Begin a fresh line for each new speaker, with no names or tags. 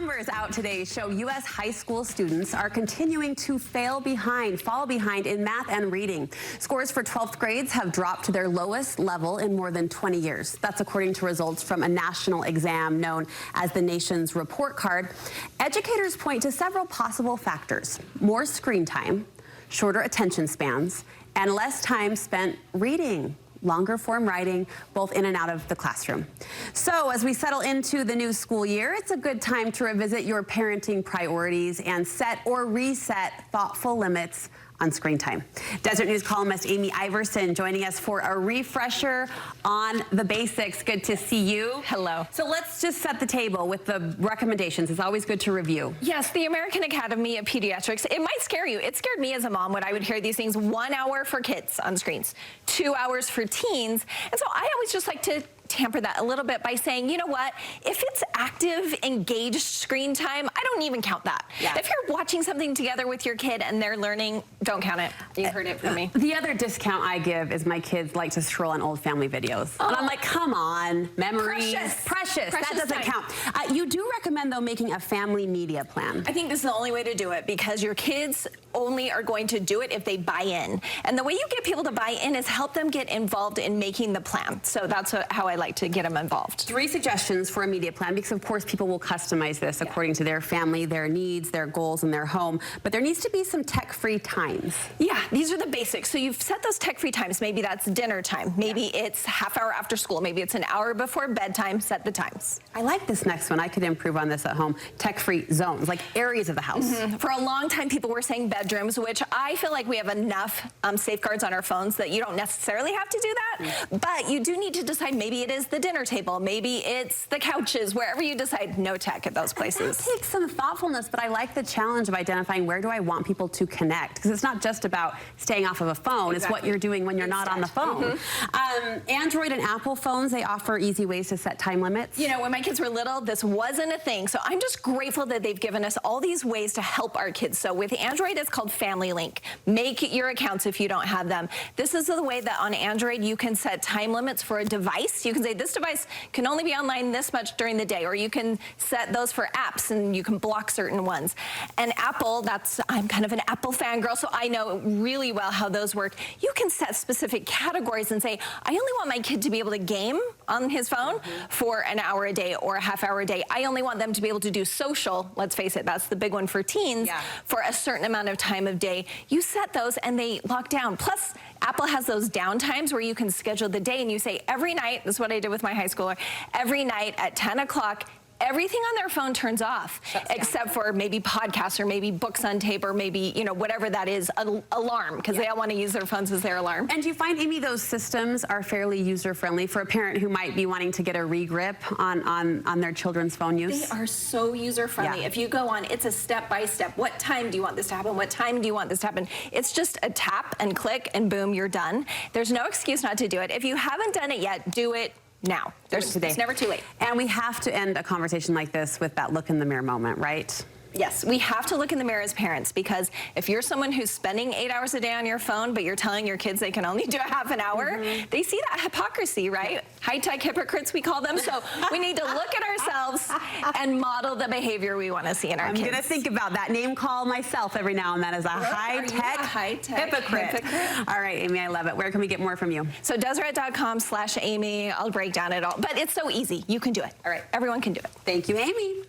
numbers out today show U.S. high school students are continuing to fall behind in math and reading. Scores for 12th grades have dropped to their lowest level in more than 20 years. That's according to results from a national exam known as the nation's report card. Educators point to several possible factors: more screen time, shorter attention spans, and less time spent reading. Longer form writing, both in and out of the classroom. So as we settle into the new school year, it's a good time to revisit your parenting priorities and set or reset thoughtful limits on screen time. Deseret News columnist Amy Iverson joining us for a refresher on the basics. Good to see you.
Hello.
So let's just set the table with the recommendations. It's always good to review.
Yes, the American Academy of Pediatrics. It might scare you. It scared me as a mom when I would hear these things: 1 hour for kids on screens, 2 hours for teens. And so I always just like to tamper that a little bit by saying, you know what, if it's active, engaged screen time, I don't even count that. Yeah. If you're watching something together with your kid and they're learning, don't count it. You heard it from me.
The other discount I give is my kids like to scroll on old family videos. Oh. And I'm like, come on, memories. Precious. That doesn't count. You do recommend, though, making a family media plan.
I think this is the only way to do it, because your kids only are going to do it if they buy in. And the way you get people to buy in is help them get involved in making the plan. So that's how I like to get them involved.
3 suggestions for a media plan, because of course people will customize this according to their family, their needs, their goals, and their home. But there needs to be some tech-free times.
Yeah, these are the basics. So you've set those tech-free times. Maybe that's dinner time. Maybe it's half hour after school. Maybe it's an hour before bedtime. Set the times.
I like this next one. I could improve on this at home. Tech-free zones, like areas of the house.
For a long time, people were saying bedrooms, which I feel like we have enough safeguards on our phones that you don't necessarily have to do that. But you do need to decide, maybe it is the dinner table, maybe it's the couches, wherever you decide, no tech at those places.
That takes some thoughtfulness, but I like the challenge of identifying where do I want people to connect, because it's not just about staying off of a phone. Exactly. It's what you're doing when you're not on the phone. Android and Apple phones, they offer easy ways to set time limits.
You know, when my kids were little, this wasn't a thing, so I'm just grateful that they've given us all these ways to help our kids. So with Android, it's called Family Link. Make your accounts if you don't have them. This is the way that on Android you can set time limits for a device. You can say this device can only be online this much during the day, or you can set those for apps and you can block certain ones. And Apple, I'm kind of an Apple fangirl, so I know really well how those work. You can set specific categories and say, I only want my kid to be able to game on his phone for an hour a day or a half hour a day. I only want them to be able to do social, let's face it, that's the big one for teens, for a certain amount of time of day. You set those and they lock down. Plus, Apple has those down times where you can schedule the day and you say every night, this is what I did with my high schooler, every night at 10 o'clock, everything on their phone turns off, except for maybe podcasts or maybe books on tape or maybe, you know, whatever that is, alarm, because they all want to use their phones as their alarm.
And do you find, Amy, those systems are fairly user-friendly for a parent who might be wanting to get a regrip on their children's phone use?
They are so user-friendly. If you go on, it's a step-by-step. What time do you want this to happen? What time do you want this to happen? It's just a tap and click and boom, you're done. There's no excuse not to do it. If you haven't done it yet, do it now. It's never too late.
And we have to end a conversation like this with that look in the mirror moment, right?
Yes, we have to look in the mirror as parents, because if you're someone who's spending 8 hours a day on your phone, but you're telling your kids they can only do a half an hour, they see that hypocrisy, right? High-tech hypocrites, we call them. So we need to look at ourselves and model the behavior we want to see in our kids.
I'm going to think about that. Name call myself every now and then as a high-tech hypocrite. All right, Amy, I love it. Where can we get more from you?
So Deseret.com/Amy. I'll break down it all. But it's so easy. You can do it. All right, everyone can do it.
Thank you, Amy.